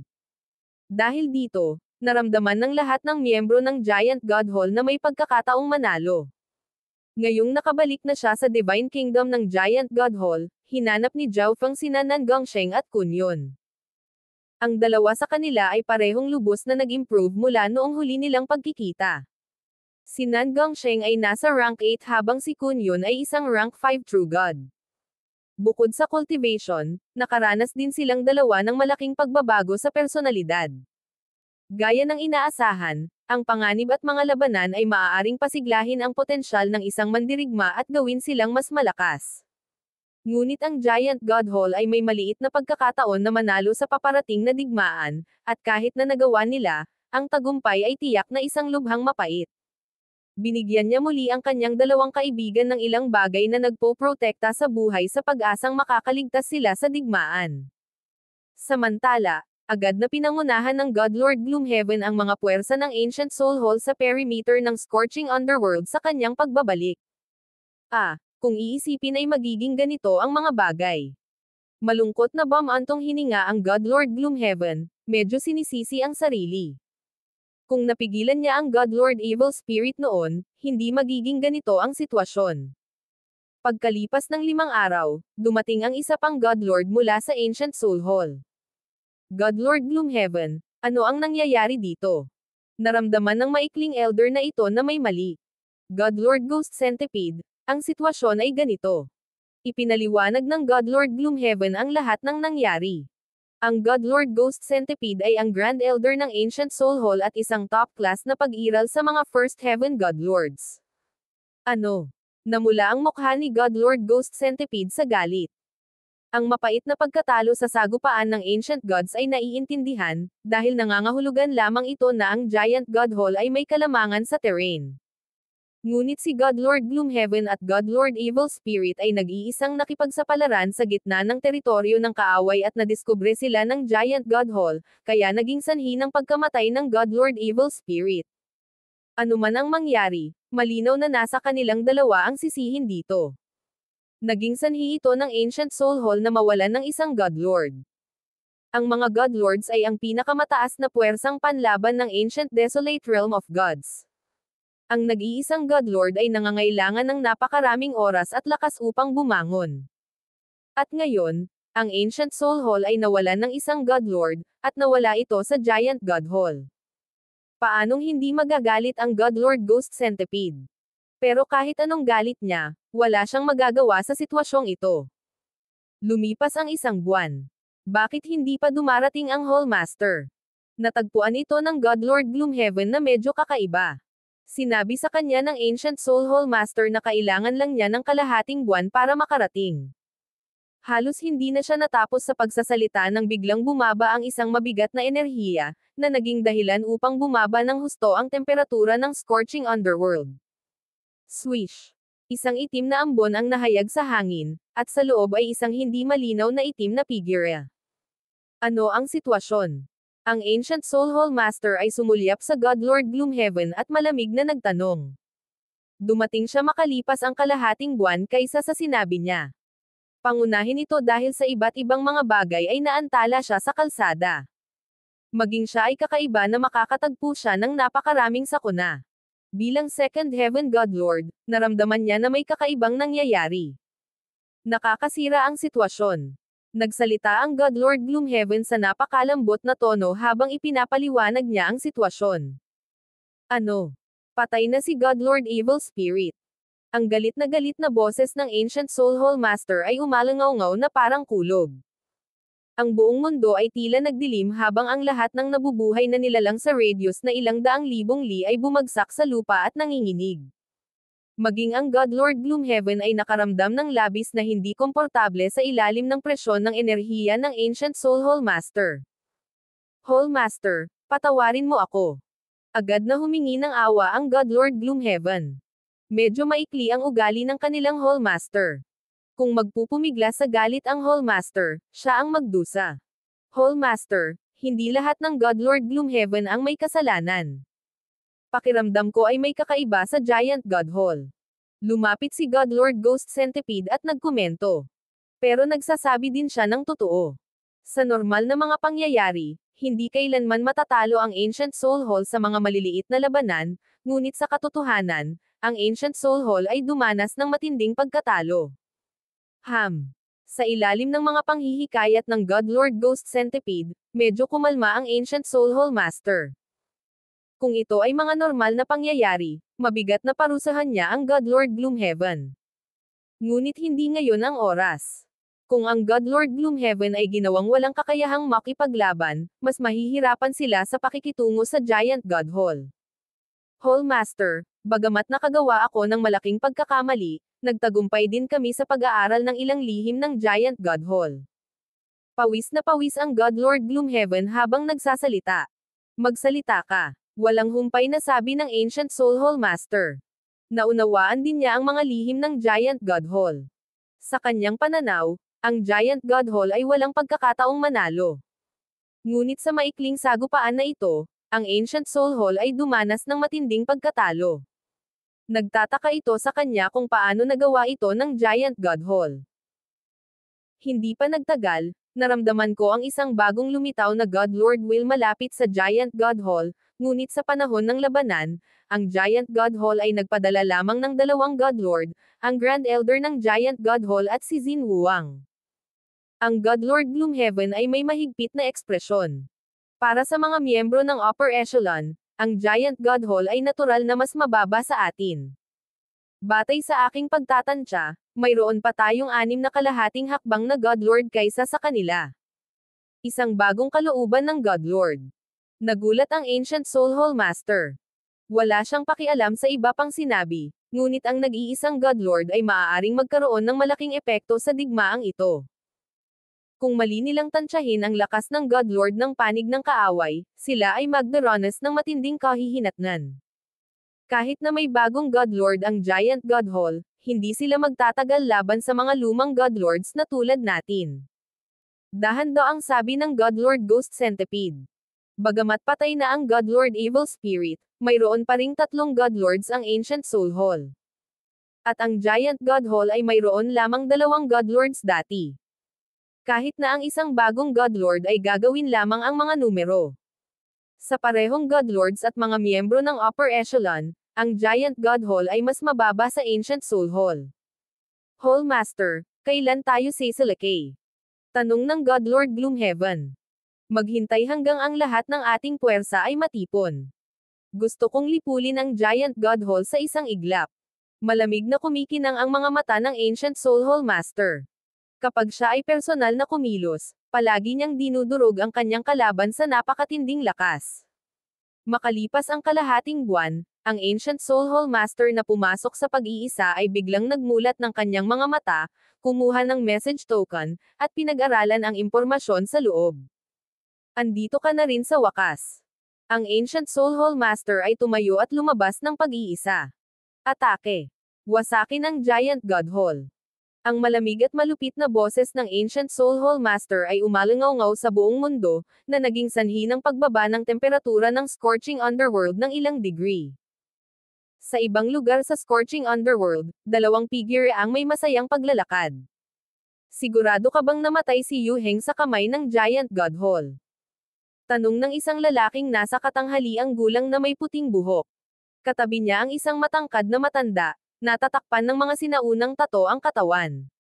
Dahil dito, naramdaman ng lahat ng miyembro ng Giant God Hall na may pagkakataong manalo. Ngayong nakabalik na siya sa Divine Kingdom ng Giant God Hall, hinanap ni Zhao Feng sina Nan Gongsheng at Kun Yun. Ang dalawa sa kanila ay parehong lubos na nag-improve mula noong huli nilang pagkikita. Si Nan Gongsheng ay nasa rank 8 habang si Kun Yun ay isang rank 5 True God. Bukod sa cultivation, nakaranas din silang dalawa ng malaking pagbabago sa personalidad. Gaya ng inaasahan, ang panganib at mga labanan ay maaaring pasiglahin ang potensyal ng isang mandirigma at gawin silang mas malakas. Ngunit ang Giant God Hall ay may maliit na pagkakataon na manalo sa paparating na digmaan, at kahit na nagawa nila, ang tagumpay ay tiyak na isang lubhang mapait. Binigyan niya muli ang kanyang dalawang kaibigan ng ilang bagay na nagpoprotekta sa buhay sa pag-asang makakaligtas sila sa digmaan. Samantala, agad na pinangunahan ng Godlord Gloomhaven ang mga puwersa ng Ancient Soul Hall sa perimeter ng Scorching Underworld sa kanyang pagbabalik. Kung iisipin ay magiging ganito ang mga bagay. Malungkot na bumantong hininga ang Godlord Gloomhaven, medyo sinisisi ang sarili. Kung napigilan niya ang Godlord Evil Spirit noon, hindi magiging ganito ang sitwasyon. Pagkalipas ng 5 araw, dumating ang isa pang Godlord mula sa Ancient Soul Hall. Godlord Gloomhaven, ano ang nangyayari dito? Naramdaman ng maikling elder na ito na may mali. Godlord Ghost Centipede, ang sitwasyon ay ganito. Ipinaliwanag ng Godlord Gloomhaven ang lahat ng nangyari. Ang Godlord Ghost Centipede ay ang Grand Elder ng Ancient Soul Hall at isang top-class na pag-iral sa mga First Heaven Godlords. Ano? Namula ang mukha ni Godlord Ghost Centipede sa galit. Ang mapait na pagkatalo sa sagupaan ng Ancient Gods ay naiintindihan, dahil nangangahulugan lamang ito na ang Giant God Hall ay may kalamangan sa terrain. Ngunit si Godlord Gloomhaven at Godlord Evil Spirit ay nag-iisang nakipagsapalaran sa gitna ng teritoryo ng kaaway at nadiskubre sila ng Giant God Hall, kaya naging sanhi ng pagkamatay ng Godlord Evil Spirit. Ano man ang mangyari, malinaw na nasa kanilang dalawa ang sisihin dito. Naging sanhi ito ng Ancient Soul Hall na mawalan ng isang Godlord. Ang mga Godlords ay ang pinakamataas na puwersang panlaban ng Ancient Desolate Realm of Gods. Ang nag-iisang Godlord ay nangangailangan ng napakaraming oras at lakas upang bumangon. At ngayon, ang Ancient Soul Hall ay nawalan ng isang Godlord, at nawala ito sa Giant God Hall. Paanong hindi magagalit ang Godlord Ghost Centipede? Pero kahit anong galit niya, wala siyang magagawa sa sitwasyong ito. Lumipas ang 1 buwan. Bakit hindi pa dumarating ang Hall Master? Natagpuan ito ng Godlord Gloomhaven na medyo kakaiba. Sinabi sa kanya ng Ancient Soul Hall Master na kailangan lang niya ng kalahating buwan para makarating. Halos hindi na siya natapos sa pagsasalita nang biglang bumaba ang isang mabigat na enerhiya, na naging dahilan upang bumaba ng husto ang temperatura ng scorching underworld. Swish! Isang itim na ambon ang nahayag sa hangin, at sa loob ay isang hindi malinaw na itim na figure. Ano ang sitwasyon? Ang Ancient Soul Hall Master ay sumulyap sa Godlord Gloomhaven at malamig na nagtanong. Dumating siya makalipas ang kalahating buwan kaysa sa sinabi niya. Pangunahin ito dahil sa iba't ibang mga bagay ay naantala siya sa kalsada. Maging siya ay kakaiba na makakatagpo siya ng napakaraming sakuna. Bilang Second Heaven Godlord, naramdaman niya na may kakaibang nangyayari. Nakakasira ang sitwasyon. Nagsalita ang Godlord Gloomhaven sa napakalambot na tono habang ipinapaliwanag niya ang sitwasyon. Ano? Patay na si Godlord Evil Spirit. Ang galit na boses ng Ancient Soul Hall Master ay umalangaw-ngaw na parang kulog. Ang buong mundo ay tila nagdilim habang ang lahat ng nabubuhay na nilalang sa radius na ilang daang libong li ay bumagsak sa lupa at nanginginig. Maging ang Godlord Gloomhaven ay nakaramdam ng labis na hindi komportable sa ilalim ng presyon ng enerhiya ng Ancient Soul Hall Master. Hall Master, patawarin mo ako. Agad na humingi ng awa ang Godlord Gloomhaven. Medyo maikli ang ugali ng kanilang Hall Master. Kung magpupumigla sa galit ang Hall Master, siya ang magdusa. Hall Master, hindi lahat ng Godlord Gloomhaven ang may kasalanan. Pakiramdam ko ay may kakaiba sa Giant God Hall. Lumapit si Godlord Ghost Centipede at nagkomento. Pero nagsasabi din siya ng totoo. Sa normal na mga pangyayari, hindi kailanman matatalo ang Ancient Soul Hall sa mga maliliit na labanan, ngunit sa katotohanan, ang Ancient Soul Hall ay dumanas ng matinding pagkatalo. Sa ilalim ng mga panghihikayat ng Godlord Ghost Centipede, medyo kumalma ang Ancient Soul Hall Master. Kung ito ay mga normal na pangyayari, mabigat na parusahan niya ang Godlord Gloomhaven. Ngunit hindi ngayon ang oras. Kung ang Godlord Gloomhaven ay ginawang walang kakayahang makipaglaban, mas mahihirapan sila sa pakikitungo sa Giant God Hall. Hall Master, bagamat nakagawa ako ng malaking pagkakamali, nagtagumpay din kami sa pag-aaral ng ilang lihim ng Giant God Hall. Pawis na pawis ang Godlord Gloomhaven habang nagsasalita. Magsalita ka. Walang humpay na sabi ng Ancient Soul Hall Master. Naunawaan din niya ang mga lihim ng Giant God Hall. Sa kanyang pananaw, ang Giant God Hall ay walang pagkakataong manalo. Ngunit sa maikling sagupaan na ito, ang Ancient Soul Hall ay dumanas ng matinding pagkatalo. Nagtataka ito sa kanya kung paano nagawa ito ng Giant God Hall. Hindi pa nagtagal, Naramdaman ko ang isang bagong lumitaw na God Lord will malapit sa Giant God Hall, ngunit sa panahon ng labanan, ang Giant God Hall ay nagpadala lamang ng dalawang God Lord, ang Grand Elder ng Giant God Hall at si Xin Wuang. Ang God Lord Gloomhaven ay may mahigpit na ekspresyon. Para sa mga miyembro ng upper echelon, ang Giant God Hall ay natural na mas mababa sa atin. Batay sa aking pagtatantya, mayroon pa tayong 6 na kalahating hakbang na God Lord kaysa sa kanila. Isang bagong kalooban ng God Lord. Nagulat ang Ancient Soul Hall Master. Wala siyang pakialam sa iba pang sinabi, ngunit ang nag-iisang God Lord ay maaaring magkaroon ng malaking epekto sa digmaang ito. Kung mali nilang tantyahin ang lakas ng God Lord ng panig ng kaaway, sila ay magdaranas ng matinding kahihinatnan. Kahit na may bagong God Lord ang Giant God Hall, hindi sila magtatagal laban sa mga lumang God Lords na tulad natin. Dahan daw ang sabi ng God Lord Ghost Centipede. Bagamat patay na ang God Lord Evil Spirit, mayroon pa ring 3 God Lords ang Ancient Soul Hall. At ang Giant God Hall ay mayroon lamang 2 God Lords dati. Kahit na ang isang bagong God Lord ay gagawin lamang ang mga numero. Sa parehong God Lords at mga miyembro ng upper echelon, ang Giant God Hall ay mas mababa sa Ancient Soul Hall. Hall Master, kailan tayo sisilakay? Tanong ng God Lord Gloomhaven. Maghintay hanggang ang lahat ng ating puwersa ay matipon. Gusto kong lipulin ang Giant God Hall sa isang iglap. Malamig na kumikinang ang mga mata ng Ancient Soul Hall Master. Kapag siya ay personal na kumilos, palagi niyang dinudurog ang kanyang kalaban sa napakatinding lakas. Makalipas ang kalahating buwan, ang Ancient Soul Hall Master na pumasok sa pag-iisa ay biglang nagmulat ng kanyang mga mata, kumuha ng message token, at pinag-aralan ang impormasyon sa loob. Andito ka na rin sa wakas. Ang Ancient Soul Hall Master ay tumayo at lumabas ng pag-iisa. Atake. Wasakin ang Giant God Hall. Ang malamig at malupit na boses ng Ancient Soul Hall Master ay umalingaw sa buong mundo, na naging sanhi ng pagbaba ng temperatura ng scorching underworld ng ilang degree. Sa ibang lugar sa scorching underworld, 2 figure ang may masayang paglalakad. Sigurado ka bang namatay si Yu Heng sa kamay ng Giant God Hall? Tanong ng isang lalaking nasa katanghaliang gulang na may puting buhok. Katabi niya ang isang matangkad na matanda, natatakpan ng mga sinaunang tato ang katawan.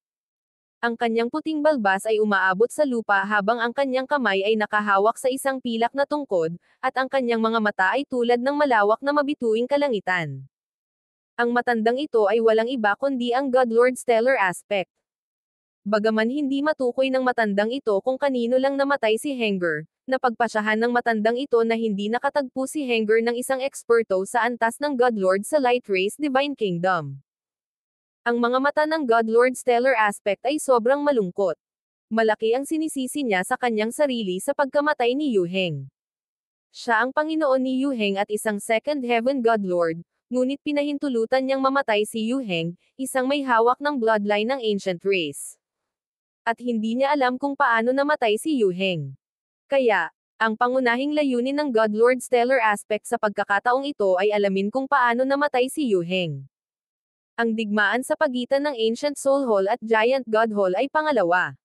Ang kanyang puting balbas ay umaabot sa lupa habang ang kanyang kamay ay nakahawak sa isang pilak na tungkod, at ang kanyang mga mata ay tulad ng malawak na mabituing kalangitan. Ang matandang ito ay walang iba kundi ang God Lord Stellar Aspect. Bagaman hindi matukoy ng matandang ito kung kanino lang namatay si Henger, napagpasyahan ng matandang ito na hindi nakatagpo si Henger ng isang eksperto sa antas ng God Lord sa Light Race Divine Kingdom. Ang mga mata ng God Lord Stellar Aspect ay sobrang malungkot. Malaki ang sinisisi niya sa kanyang sarili sa pagkamatay ni Yu Heng. Siya ang Panginoon ni Yu Heng at isang Second Heaven God Lord, ngunit pinahintulutan niyang mamatay si Yu Heng, isang may hawak ng bloodline ng Ancient Race. At hindi niya alam kung paano namatay si Yu Heng. Kaya, ang pangunahing layunin ng God Lord Stellar Aspect sa pagkakataong ito ay alamin kung paano namatay si Yu Heng. Ang digmaan sa pagitan ng Ancient Soul Hall at Giant God Hall ay pangalawa.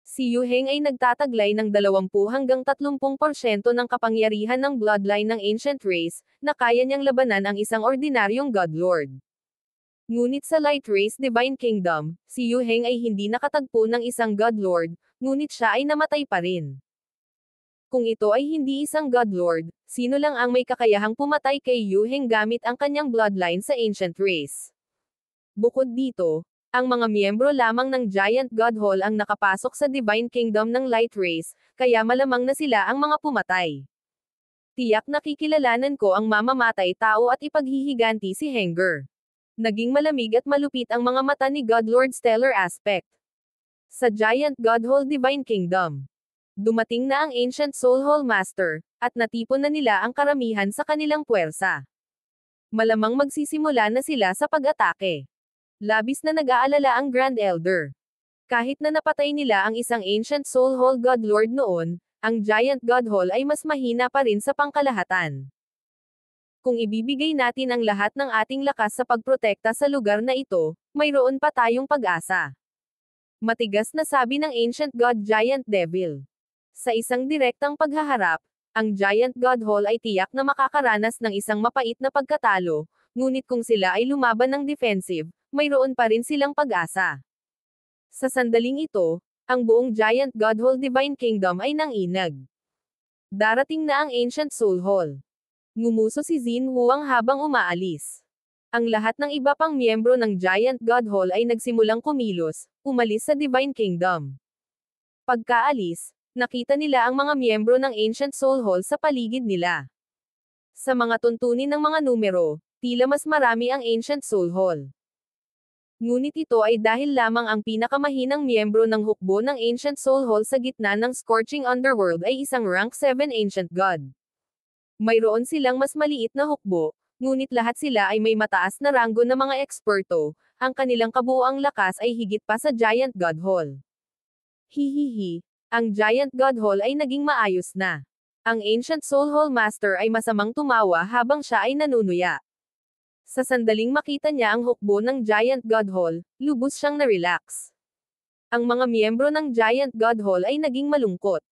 Si Yu Heng ay nagtataglay ng 20 hanggang 30% ng kapangyarihan ng bloodline ng Ancient Race, na kaya niyang labanan ang isang ordinaryong God Lord. Ngunit sa Light Race Divine Kingdom, si Yu Heng ay hindi nakatagpo ng isang God Lord, ngunit siya ay namatay pa rin. Kung ito ay hindi isang God Lord, sino lang ang may kakayahang pumatay kay Yu Heng gamit ang kanyang bloodline sa Ancient Race? Bukod dito, ang mga miyembro lamang ng Giant God Hall ang nakapasok sa Divine Kingdom ng Light Race, kaya malamang na sila ang mga pumatay. Tiyak na kikilalanan ko ang mamamatay tao at ipaghihiganti si Henger. Naging malamig at malupit ang mga mata ni God Lord Stellar Aspect. Sa Giant God Hall Divine Kingdom, dumating na ang Ancient Soul Hall Master, at natipon na nila ang karamihan sa kanilang puwersa. Malamang magsisimula na sila sa pag-atake. Labis na nag-aalala ang Grand Elder. Kahit na napatay nila ang isang Ancient Soul Hall God Lord noon, ang Giant God Hall ay mas mahina pa rin sa pangkalahatan. Kung ibibigay natin ang lahat ng ating lakas sa pagprotekta sa lugar na ito, mayroon pa tayong pag-asa. Matigas na sabi ng Ancient God Giant Devil. Sa isang direktang paghaharap, ang Giant God Hall ay tiyak na makakaranas ng isang mapait na pagkatalo, ngunit kung sila ay lumaban ng defensive, mayroon pa rin silang pag-asa. Sa sandaling ito, ang buong Giant God Hall Divine Kingdom ay nanginag. Darating na ang Ancient Soul Hall. Ngumuso si Xin Huang habang umaalis. Ang lahat ng iba pang miyembro ng Giant God Hall ay nagsimulang kumilos, umalis sa Divine Kingdom. Pagkaalis, nakita nila ang mga miyembro ng Ancient Soul Hall sa paligid nila. Sa mga tuntunin ng mga numero, tila mas marami ang Ancient Soul Hall. Ngunit ito ay dahil lamang ang pinakamahinang miyembro ng hukbo ng Ancient Soul Hall sa gitna ng Scorching Underworld ay isang rank 7 Ancient God. Mayroon silang mas maliit na hukbo, ngunit lahat sila ay may mataas na ranggo na mga eksperto, ang kanilang kabuuang lakas ay higit pa sa Giant God Hall. Hihihi, ang Giant God Hall ay naging maayos na. Ang Ancient Soul Hall Master ay masamang tumawa habang siya ay nanunuya. Sa sandaling makita niya ang hukbo ng Giant God Hall, lubos siyang na-relax. Ang mga miyembro ng Giant God Hall ay naging malungkot.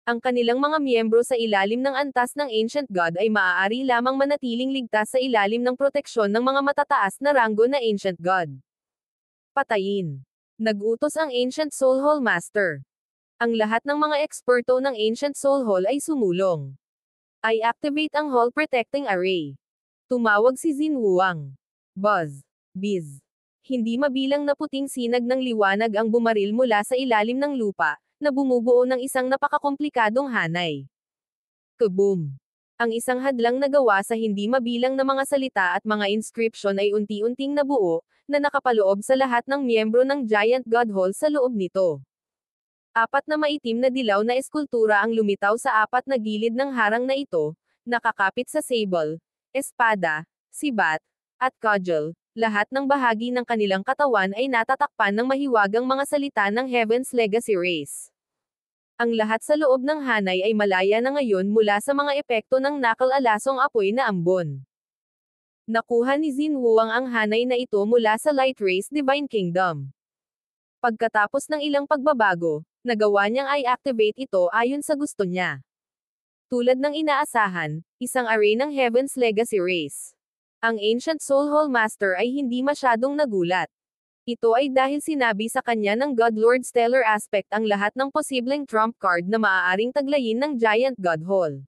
Ang kanilang mga miyembro sa ilalim ng antas ng Ancient God ay maaari lamang manatiling ligtas sa ilalim ng proteksyon ng mga matataas na ranggo na Ancient God. Patayin. Nag-utos ang Ancient Soul Hall Master. Ang lahat ng mga eksperto ng Ancient Soul Hall ay sumulong. I activate ang Hall Protecting Array. Tumawag si Xin Huang. Buzz. Biz. Hindi mabilang na puting sinag ng liwanag ang bumaril mula sa ilalim ng lupa, na bumubuo ng isang napakakomplikadong hanay. Kaboom! Ang isang hadlang na gawa sa hindi mabilang na mga salita at mga inscription ay unti-unting nabuo, na nakapaloob sa lahat ng miyembro ng Giant God Hall sa loob nito. 4 na maitim na dilaw na eskultura ang lumitaw sa 4 na gilid ng harang na ito, nakakapit sa sable, espada, sibat, at cudgel. Lahat ng bahagi ng kanilang katawan ay natatakpan ng mahiwagang mga salita ng Heaven's Legacy Race. Ang lahat sa loob ng hanay ay malaya na ngayon mula sa mga epekto ng nakal-alasong apoy na ambon. Nakuha ni Xin Huang ang hanay na ito mula sa Light Race Divine Kingdom. Pagkatapos ng ilang pagbabago, nagawa niyang i-activate ito ayon sa gusto niya. Tulad ng inaasahan, isang array ng Heaven's Legacy Race. Ang Ancient Soul Hall Master ay hindi masyadong nagulat. Ito ay dahil sinabi sa kanya ng God Lord Stellar Aspect ang lahat ng posibleng trump card na maaaring taglayin ng Giant God Hall.